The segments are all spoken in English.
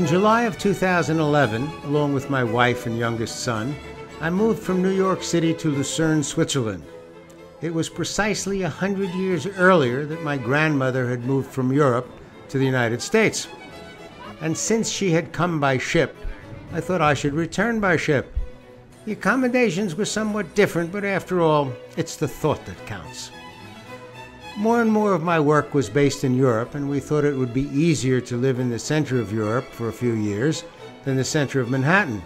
July of 2011, along with my wife and youngest son, I moved from New York City to Lucerne, Switzerland. It was precisely 100 years earlier that my grandmother had moved from Europe to the United States. And since she had come by ship, I thought I should return by ship. The accommodations were somewhat different, but after all, it's the thought that counts. More and more of my work was based in Europe, and we thought it would be easier to live in the center of Europe for a few years than the center of Manhattan.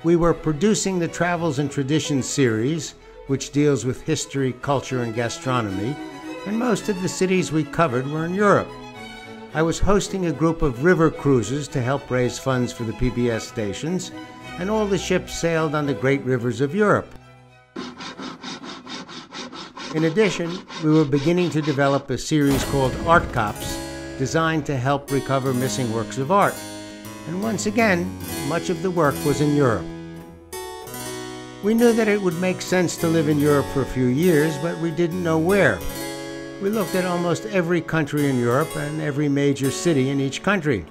We were producing the Travels and Traditions series, which deals with history, culture, and gastronomy, and most of the cities we covered were in Europe. I was hosting a group of river cruises to help raise funds for the PBS stations, and all the ships sailed on the great rivers of Europe. In addition, we were beginning to develop a series called Art Cops, designed to help recover missing works of art. And once again, much of the work was in Europe. We knew that it would make sense to live in Europe for a few years, but we didn't know where. We looked at almost every country in Europe and every major city in each country.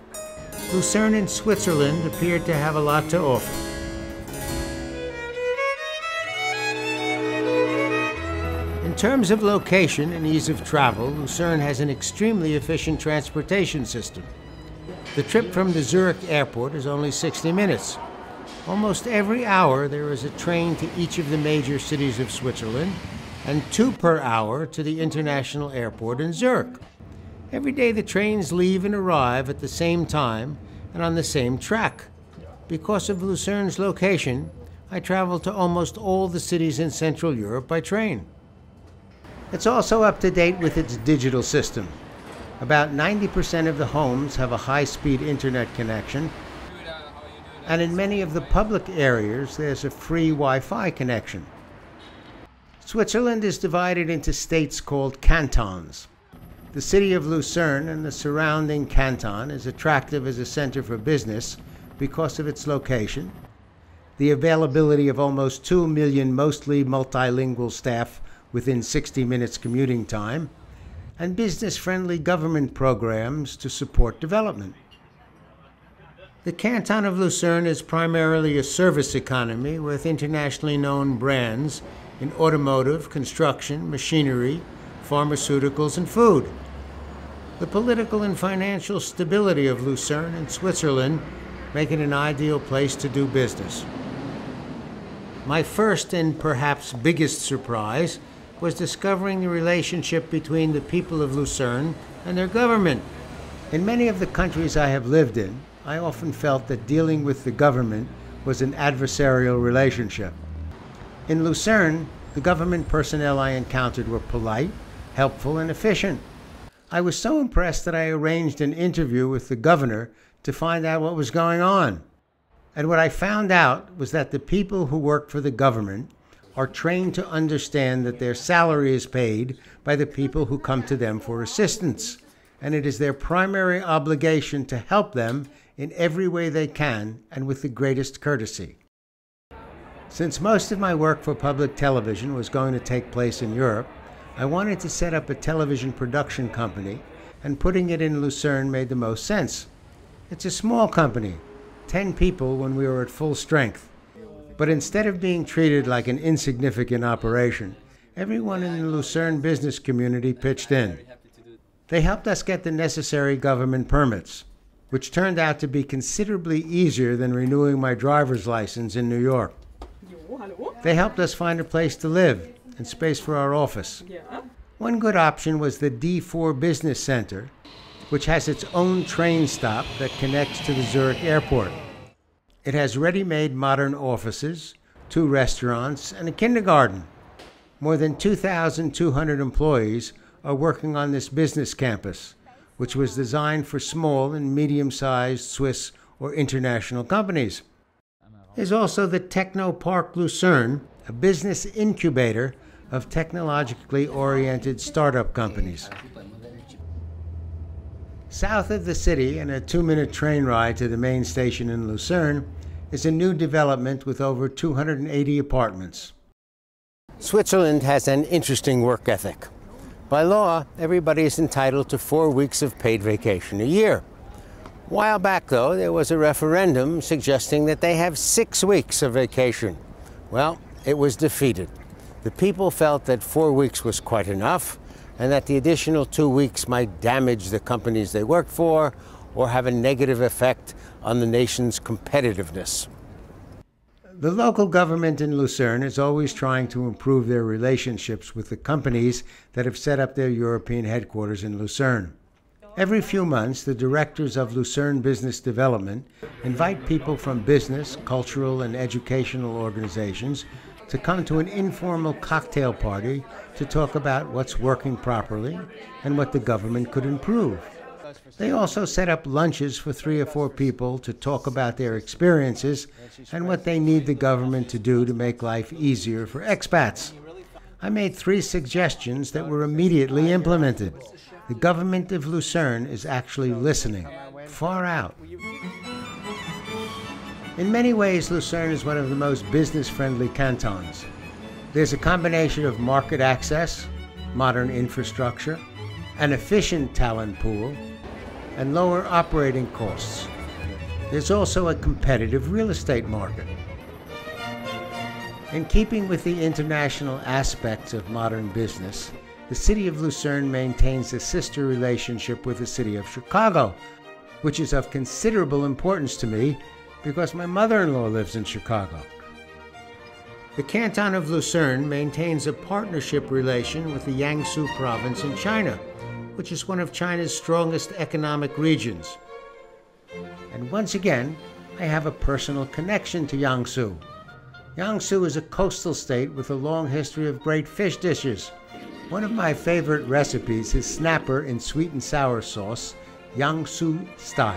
Lucerne in Switzerland appeared to have a lot to offer. In terms of location and ease of travel, Lucerne has an extremely efficient transportation system. The trip from the Zurich airport is only 60 minutes. Almost every hour there is a train to each of the major cities of Switzerland, and 2 per hour to the international airport in Zurich. Every day the trains leave and arrive at the same time and on the same track. Because of Lucerne's location, I travel to almost all the cities in Central Europe by train. It's also up to date with its digital system. About 90% of the homes have a high-speed internet connection, and in many of the public areas there's a free Wi-Fi connection. Switzerland is divided into states called cantons. The city of Lucerne and the surrounding canton is attractive as a center for business because of its location, the availability of almost 2 million mostly multilingual staff within 60 minutes commuting time, and business-friendly government programs to support development. The canton of Lucerne is primarily a service economy with internationally known brands in automotive, construction, machinery, pharmaceuticals, and food. The political and financial stability of Lucerne and Switzerland make it an ideal place to do business. My first and perhaps biggest surprise was discovering the relationship between the people of Lucerne and their government. In many of the countries I have lived in, I often felt that dealing with the government was an adversarial relationship. In Lucerne, the government personnel I encountered were polite, helpful, and efficient. I was so impressed that I arranged an interview with the governor to find out what was going on. And what I found out was that the people who work for the government are trained to understand that their salary is paid by the people who come to them for assistance, and it is their primary obligation to help them in every way they can and with the greatest courtesy. Since most of my work for public television was going to take place in Europe, I wanted to set up a television production company, and putting it in Lucerne made the most sense. It's a small company, 10 people when we were at full strength. But instead of being treated like an insignificant operation, everyone in the Lucerne business community pitched in. They helped us get the necessary government permits, which turned out to be considerably easier than renewing my driver's license in New York. They helped us find a place to live and space for our office. One good option was the D4 Business Center, which has its own train stop that connects to the Zurich airport. It has ready-made modern offices, 2 restaurants, and a kindergarten. More than 2,200 employees are working on this business campus, which was designed for small and medium-sized Swiss or international companies. There's also the Techno Park Lucerne, a business incubator of technologically oriented startup companies. South of the city, and a 2-minute train ride to the main station in Lucerne, is a new development with over 280 apartments. Switzerland has an interesting work ethic. By law, everybody is entitled to 4 weeks of paid vacation a year. A while back, though, there was a referendum suggesting that they have 6 weeks of vacation. Well, it was defeated. The people felt that 4 weeks was quite enough, and that the additional 2 weeks might damage the companies they worked for or have a negative effect on the nation's competitiveness. The local government in Lucerne is always trying to improve their relationships with the companies that have set up their European headquarters in Lucerne. Every few months, the directors of Lucerne Business Development invite people from business, cultural, and educational organizations to come to an informal cocktail party to talk about what's working properly and what the government could improve. They also set up lunches for 3 or 4 people to talk about their experiences and what they need the government to do to make life easier for expats. I made 3 suggestions that were immediately implemented. The government of Lucerne is actually listening, far out. In many ways, Lucerne is one of the most business-friendly cantons. There's a combination of market access, modern infrastructure, an efficient talent pool, and lower operating costs. There's also a competitive real estate market. In keeping with the international aspects of modern business, the city of Lucerne maintains a sister relationship with the city of Chicago, which is of considerable importance to me because my mother-in-law lives in Chicago. The canton of Lucerne maintains a partnership relation with the Jiangsu province in China, which is one of China's strongest economic regions. And once again, I have a personal connection to Jiangsu. Jiangsu is a coastal state with a long history of great fish dishes. One of my favorite recipes is snapper in sweet and sour sauce, Jiangsu style.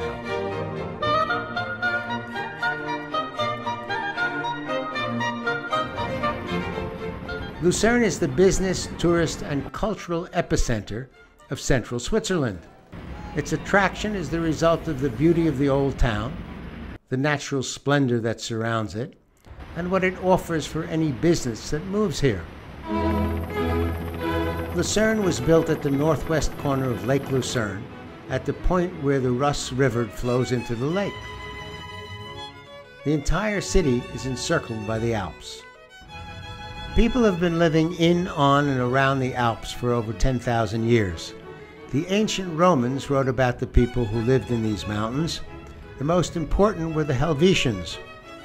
Lucerne is the business, tourist, and cultural epicenter of central Switzerland. Its attraction is the result of the beauty of the old town, the natural splendor that surrounds it, and what it offers for any business that moves here. Lucerne was built at the northwest corner of Lake Lucerne, at the point where the Russ River flows into the lake. The entire city is encircled by the Alps. People have been living in, on, and around the Alps for over 10,000 years. The ancient Romans wrote about the people who lived in these mountains. The most important were the Helvetians.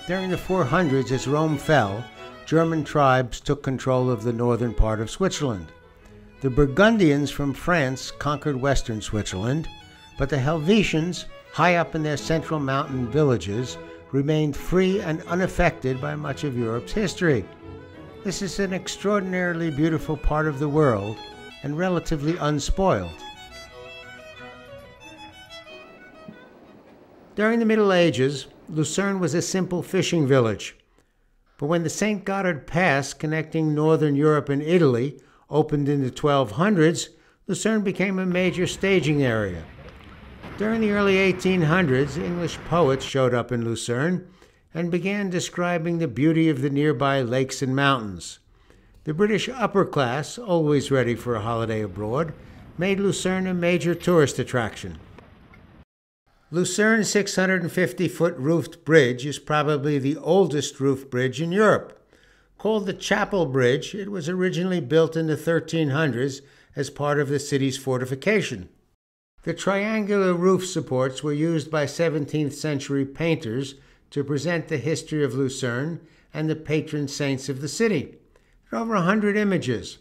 During the 400s, as Rome fell, German tribes took control of the northern part of Switzerland. The Burgundians from France conquered western Switzerland, but the Helvetians, high up in their central mountain villages, remained free and unaffected by much of Europe's history. This is an extraordinarily beautiful part of the world and relatively unspoiled. During the Middle Ages, Lucerne was a simple fishing village. But when the St. Gothard Pass connecting northern Europe and Italy opened in the 1200s, Lucerne became a major staging area. During the early 1800s, English poets showed up in Lucerne and began describing the beauty of the nearby lakes and mountains. The British upper class, always ready for a holiday abroad, made Lucerne a major tourist attraction. Lucerne's 650-foot roofed bridge is probably the oldest roof bridge in Europe. Called the Chapel Bridge, it was originally built in the 1300s as part of the city's fortification. The triangular roof supports were used by 17th century painters to present the history of Lucerne and the patron saints of the city. There are over 100 images.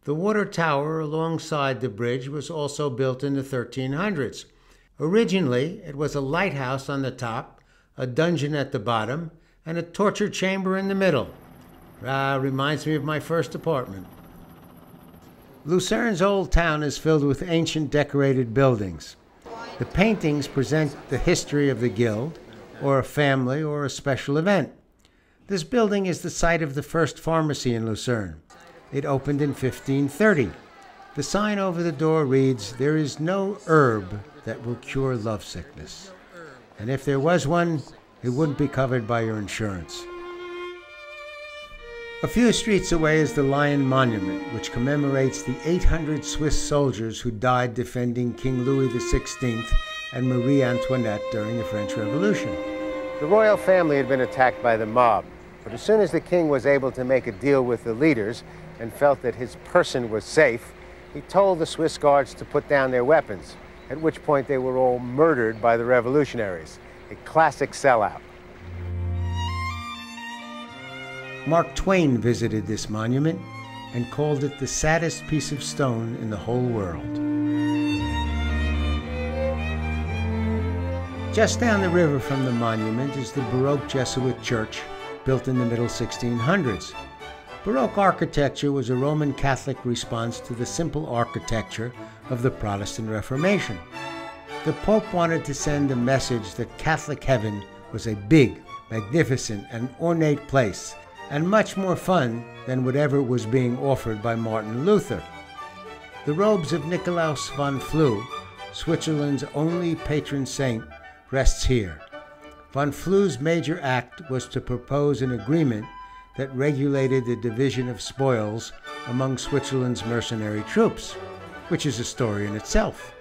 The water tower alongside the bridge was also built in the 1300s. Originally, it was a lighthouse on the top, a dungeon at the bottom, and a torture chamber in the middle. Reminds me of my first apartment. Lucerne's old town is filled with ancient decorated buildings. The paintings present the history of the guild, or a family, or a special event. This building is the site of the first pharmacy in Lucerne. It opened in 1530. The sign over the door reads, "There is no herb that will cure lovesickness. And if there was one, it wouldn't be covered by your insurance." A few streets away is the Lion Monument, which commemorates the 800 Swiss soldiers who died defending King Louis XVI and Marie Antoinette during the French Revolution. The royal family had been attacked by the mob, but as soon as the king was able to make a deal with the leaders and felt that his person was safe, he told the Swiss guards to put down their weapons, at which point they were all murdered by the revolutionaries. A classic sellout. Mark Twain visited this monument and called it the saddest piece of stone in the whole world. Just down the river from the monument is the Baroque Jesuit church built in the middle 1600s. Baroque architecture was a Roman Catholic response to the simple architecture of the Protestant Reformation. The Pope wanted to send a message that Catholic heaven was a big, magnificent, and ornate place, and much more fun than whatever was being offered by Martin Luther. The robes of Nikolaus von Flue, Switzerland's only patron saint, rests here. Von Flue's major act was to propose an agreement that regulated the division of spoils among Switzerland's mercenary troops, which is a story in itself.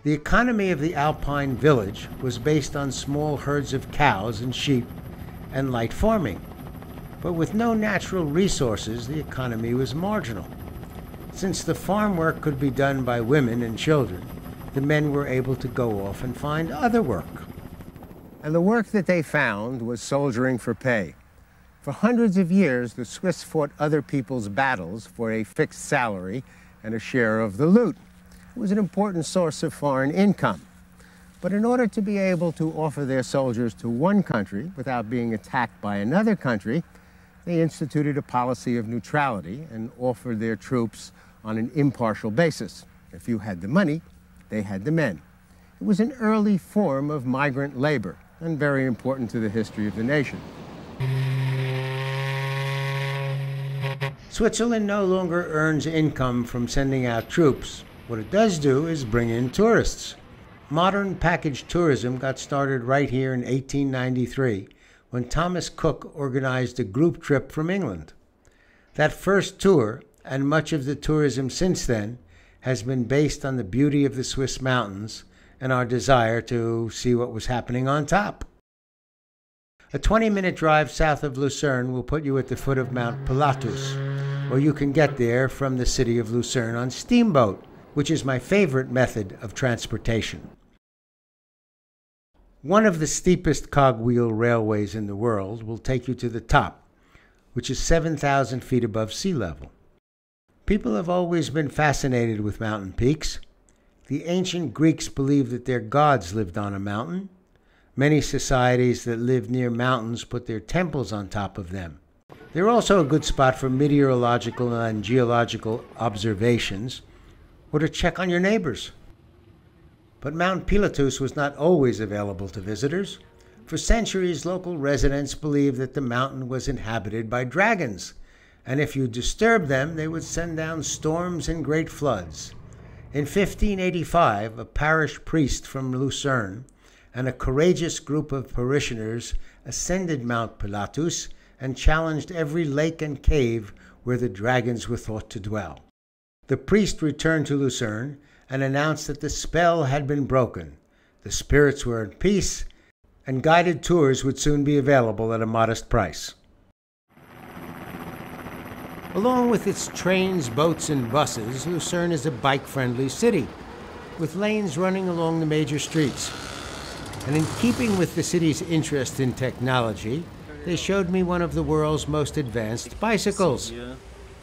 The economy of the Alpine village was based on small herds of cows and sheep and light farming. But with no natural resources, the economy was marginal. Since the farm work could be done by women and children, the men were able to go off and find other work. And the work that they found was soldiering for pay. For hundreds of years, the Swiss fought other people's battles for a fixed salary and a share of the loot. It was an important source of foreign income. But in order to be able to offer their soldiers to one country without being attacked by another country, they instituted a policy of neutrality and offered their troops on an impartial basis. If you had the money, they had the men. It was an early form of migrant labor and very important to the history of the nation. Switzerland no longer earns income from sending out troops. What it does do is bring in tourists. Modern package tourism got started right here in 1893 when Thomas Cook organized a group trip from England. That first tour, and much of the tourism since then, has been based on the beauty of the Swiss mountains and our desire to see what was happening on top. A 20-minute drive south of Lucerne will put you at the foot of Mount Pilatus, or you can get there from the city of Lucerne on steamboat, which is my favorite method of transportation. One of the steepest cogwheel railways in the world will take you to the top, which is 7,000 feet above sea level. People have always been fascinated with mountain peaks. The ancient Greeks believed that their gods lived on a mountain. Many societies that live near mountains put their temples on top of them. They're also a good spot for meteorological and geological observations, or to check on your neighbors. But Mount Pilatus was not always available to visitors. For centuries, local residents believed that the mountain was inhabited by dragons, and if you disturbed them, they would send down storms and great floods. In 1585, a parish priest from Lucerne and a courageous group of parishioners ascended Mount Pilatus and challenged every lake and cave where the dragons were thought to dwell. The priest returned to Lucerne and announced that the spell had been broken. The spirits were at peace, and guided tours would soon be available at a modest price. Along with its trains, boats, and buses, Lucerne is a bike-friendly city, with lanes running along the major streets. And in keeping with the city's interest in technology, they showed me one of the world's most advanced bicycles.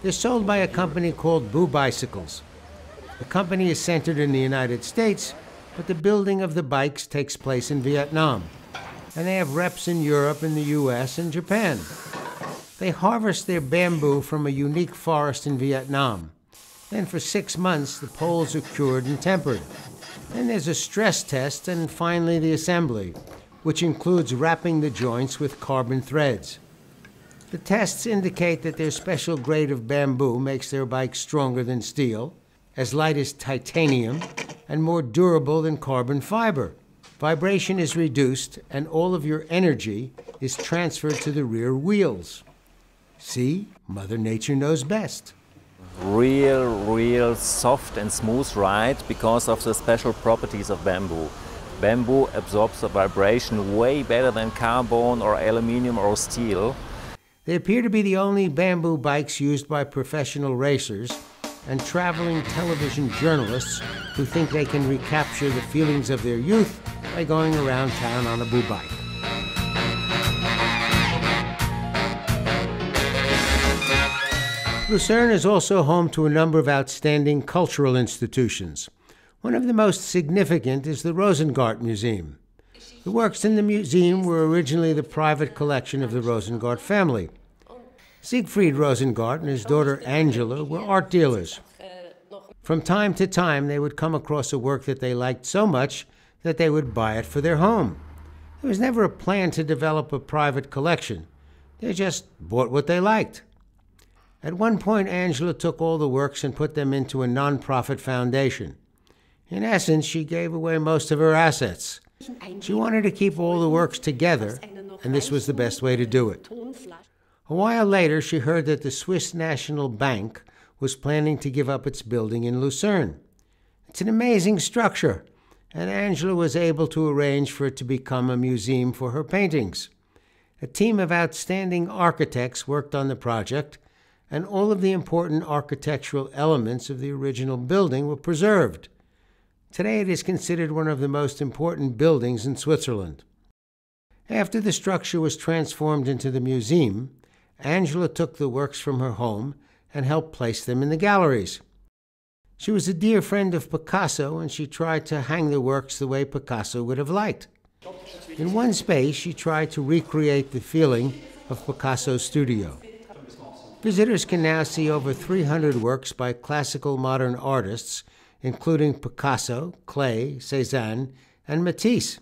They're sold by a company called BURT Bicycles. The company is centered in the United States, but the building of the bikes takes place in Vietnam. And they have reps in Europe and the US and Japan. They harvest their bamboo from a unique forest in Vietnam. Then for 6 months, the poles are cured and tempered. Then there's a stress test and finally the assembly, which includes wrapping the joints with carbon threads. The tests indicate that their special grade of bamboo makes their bikes stronger than steel, as light as titanium, and more durable than carbon fiber. Vibration is reduced, and all of your energy is transferred to the rear wheels. See, Mother Nature knows best. Real soft and smooth ride because of the special properties of bamboo. Bamboo absorbs the vibration way better than carbon or aluminum or steel. They appear to be the only bamboo bikes used by professional racers and traveling television journalists who think they can recapture the feelings of their youth by going around town on a boo bike. Lucerne is also home to a number of outstanding cultural institutions. One of the most significant is the Rosengart Museum. The works in the museum were originally the private collection of the Rosengart family. Siegfried Rosengart and his daughter Angela were art dealers. From time to time, they would come across a work that they liked so much that they would buy it for their home. There was never a plan to develop a private collection. They just bought what they liked. At one point, Angela took all the works and put them into a non-profit foundation. In essence, she gave away most of her assets. She wanted to keep all the works together, and this was the best way to do it. A while later, she heard that the Swiss National Bank was planning to give up its building in Lucerne. It's an amazing structure, and Angela was able to arrange for it to become a museum for her paintings. A team of outstanding architects worked on the project, and all of the important architectural elements of the original building were preserved. Today it is considered one of the most important buildings in Switzerland. After the structure was transformed into the museum, Angela took the works from her home and helped place them in the galleries. She was a dear friend of Picasso, and she tried to hang the works the way Picasso would have liked. In one space, she tried to recreate the feeling of Picasso's studio. Visitors can now see over 300 works by classical modern artists, including Picasso, Klee, Cézanne, and Matisse.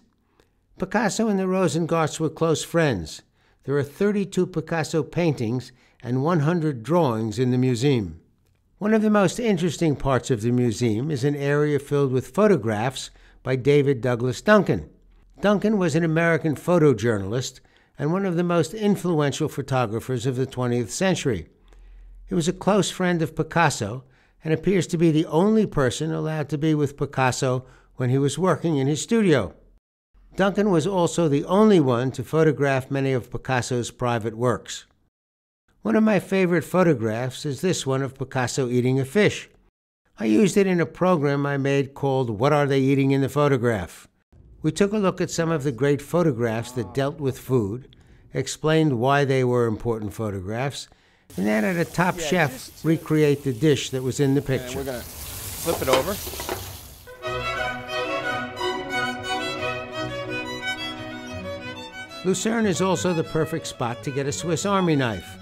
Picasso and the Rosengarts were close friends. There are 32 Picasso paintings and 100 drawings in the museum. One of the most interesting parts of the museum is an area filled with photographs by David Douglas Duncan. Duncan was an American photojournalist and one of the most influential photographers of the 20th century. He was a close friend of Picasso and appears to be the only person allowed to be with Picasso when he was working in his studio. Duncan was also the only one to photograph many of Picasso's private works. One of my favorite photographs is this one of Picasso eating a fish. I used it in a program I made called What Are They Eating in the Photograph? We took a look at some of the great photographs that dealt with food, explained why they were important photographs, and then had a top chef recreate the dish that was in the picture. And we're going to flip it over. Lucerne is also the perfect spot to get a Swiss Army knife.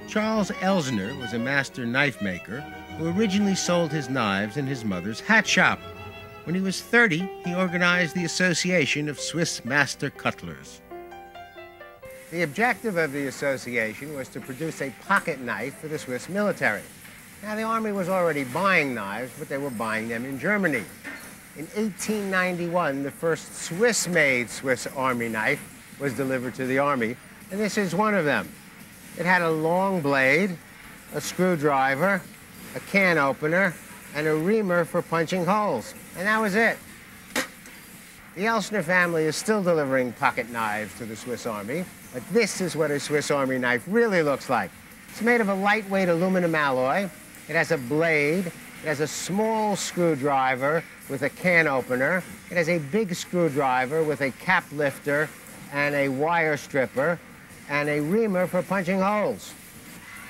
Charles Elsner was a master knife maker who originally sold his knives in his mother's hat shop. When he was 30, he organized the Association of Swiss Master Cutlers. The objective of the association was to produce a pocket knife for the Swiss military. Now, the army was already buying knives, but they were buying them in Germany. In 1891, the first Swiss-made Swiss Army knife was delivered to the army, and this is one of them. It had a long blade, a screwdriver, a can opener, and a reamer for punching holes. And that was it. The Elsner family is still delivering pocket knives to the Swiss Army, but this is what a Swiss Army knife really looks like. It's made of a lightweight aluminum alloy. It has a blade. It has a small screwdriver with a can opener. It has a big screwdriver with a cap lifter and a wire stripper and a reamer for punching holes.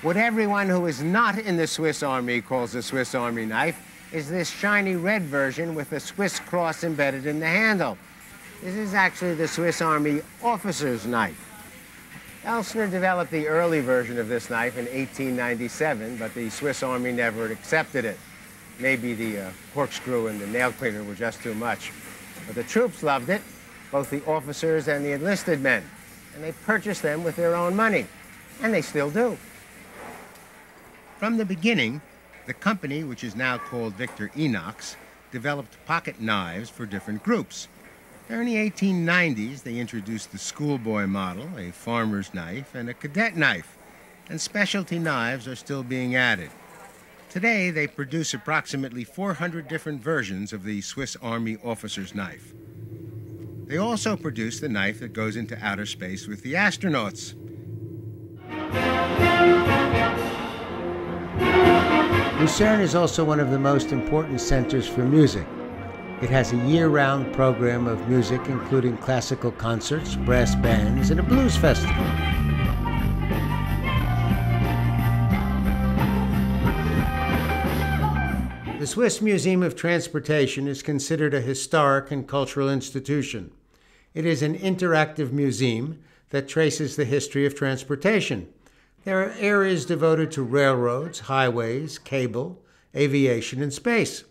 What everyone who is not in the Swiss Army calls a Swiss Army knife is this shiny red version with a Swiss cross embedded in the handle. This is actually the Swiss Army officer's knife. Elsner developed the early version of this knife in 1897, but the Swiss Army never accepted it. Maybe the corkscrew and the nail cleaner were just too much. But the troops loved it, both the officers and the enlisted men, and they purchased them with their own money, and they still do. From the beginning, the company, which is now called Victor Inox, developed pocket knives for different groups. During the 1890s, they introduced the schoolboy model, a farmer's knife, and a cadet knife, and specialty knives are still being added. Today, they produce approximately 400 different versions of the Swiss Army officer's knife. They also produce the knife that goes into outer space with the astronauts. Lucerne is also one of the most important centers for music. It has a year-round program of music, including classical concerts, brass bands, and a blues festival. The Swiss Museum of Transportation is considered a historic and cultural institution. It is an interactive museum that traces the history of transportation. There are areas devoted to railroads, highways, cable, aviation, and space.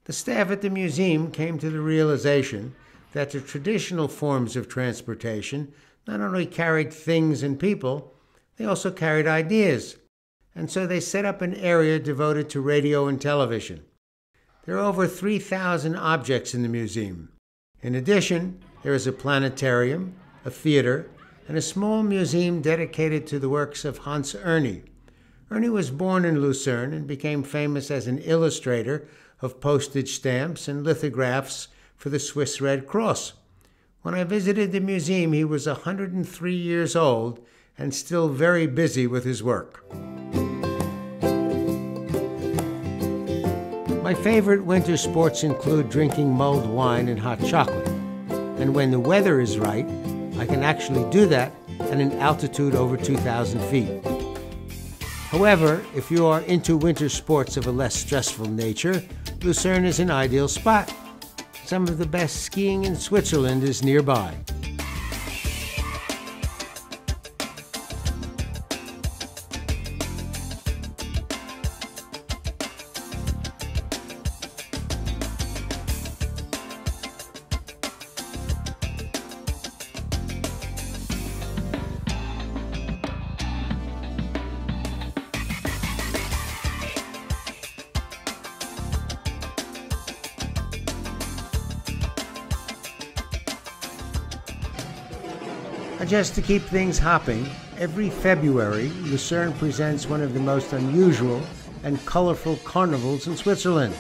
The staff at the museum came to the realization that the traditional forms of transportation not only carried things and people, they also carried ideas. And so they set up an area devoted to radio and television. There are over 3,000 objects in the museum. In addition, there is a planetarium, a theater, and a small museum dedicated to the works of Hans Erni. Erni was born in Lucerne and became famous as an illustrator of postage stamps and lithographs for the Swiss Red Cross. When I visited the museum, he was 103 years old and still very busy with his work. My favorite winter sports include drinking mulled wine and hot chocolate. And when the weather is right, I can actually do that at an altitude over 2,000 feet. However, if you are into winter sports of a less stressful nature, Lucerne is an ideal spot. Some of the best skiing in Switzerland is nearby. Just to keep things hopping, every February, Lucerne presents one of the most unusual and colorful carnivals in Switzerland.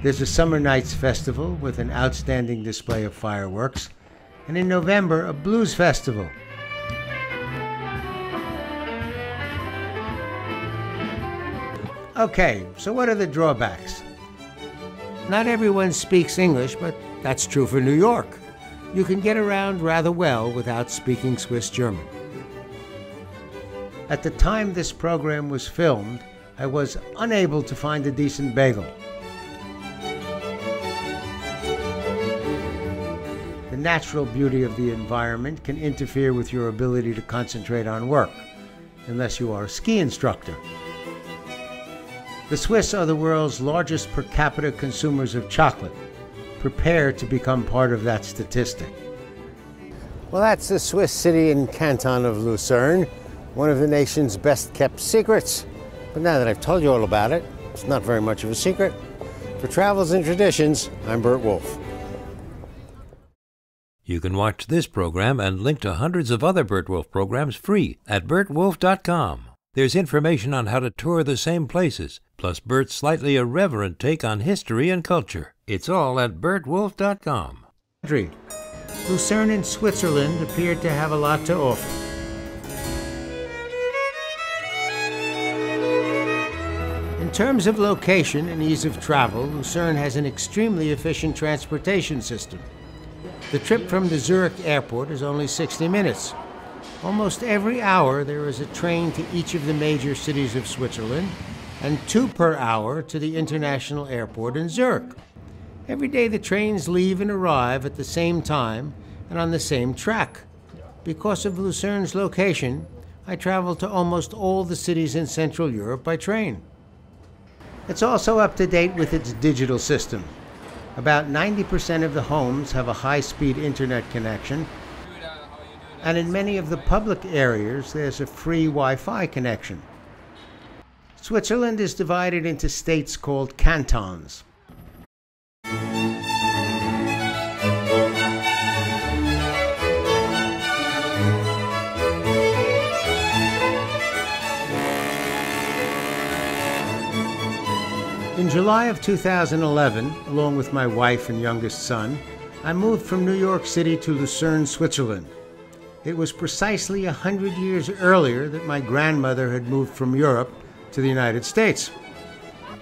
There's a Summer Nights Festival with an outstanding display of fireworks, and in November, a blues festival. Okay, so what are the drawbacks? Not everyone speaks English, but that's true for New York. You can get around rather well without speaking Swiss German. At the time this program was filmed, I was unable to find a decent bagel. The natural beauty of the environment can interfere with your ability to concentrate on work, unless you are a ski instructor. The Swiss are the world's largest per capita consumers of chocolate. Prepare to become part of that statistic. Well, that's the Swiss city and canton of Lucerne, one of the nation's best kept secrets. But now that I've told you all about it, it's not very much of a secret. For Travels and Traditions, I'm BURT WOLF. You can watch this program and link to hundreds of other BURT WOLF programs free at burtwolf.com. There's information on how to tour the same places, plus Burt's slightly irreverent take on history and culture. It's all at burtwolf.com. Lucerne in Switzerland appeared to have a lot to offer. In terms of location and ease of travel, Lucerne has an extremely efficient transportation system. The trip from the Zurich airport is only 60 minutes. Almost every hour there is a train to each of the major cities of Switzerland, and 2 per hour to the international airport in Zurich. Every day the trains leave and arrive at the same time and on the same track. Because of Lucerne's location, I travel to almost all the cities in Central Europe by train. It's also up to date with its digital system. About 90% of the homes have a high-speed internet connection, and in many of the public areas there's a free Wi-Fi connection. Switzerland is divided into states called cantons. In July of 2011, along with my wife and youngest son, I moved from New York City to Lucerne, Switzerland. It was precisely 100 years earlier that my grandmother had moved from Europe to the United States.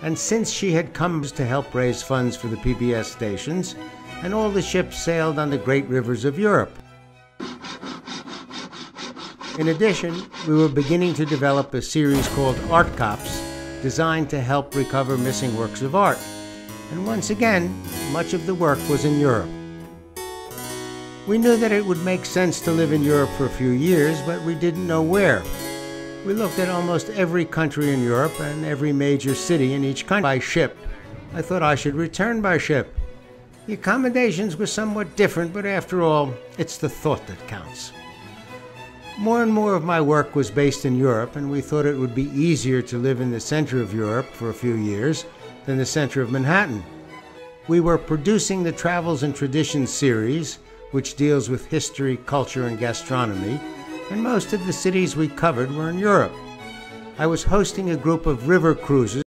And since she had come to help raise funds for the PBS stations, and all the ships sailed on the great rivers of Europe. In addition, we were beginning to develop a series called Art Cops, designed to help recover missing works of art. And once again, much of the work was in Europe. We knew that it would make sense to live in Europe for a few years, but we didn't know where. We looked at almost every country in Europe and every major city in each country by ship. I thought I should return by ship. The accommodations were somewhat different, but after all, it's the thought that counts. More and more of my work was based in Europe, and we thought it would be easier to live in the center of Europe for a few years than the center of Manhattan. We were producing the Travels and Traditions series, which deals with history, culture, and gastronomy, and most of the cities we covered were in Europe. I was hosting a group of river cruises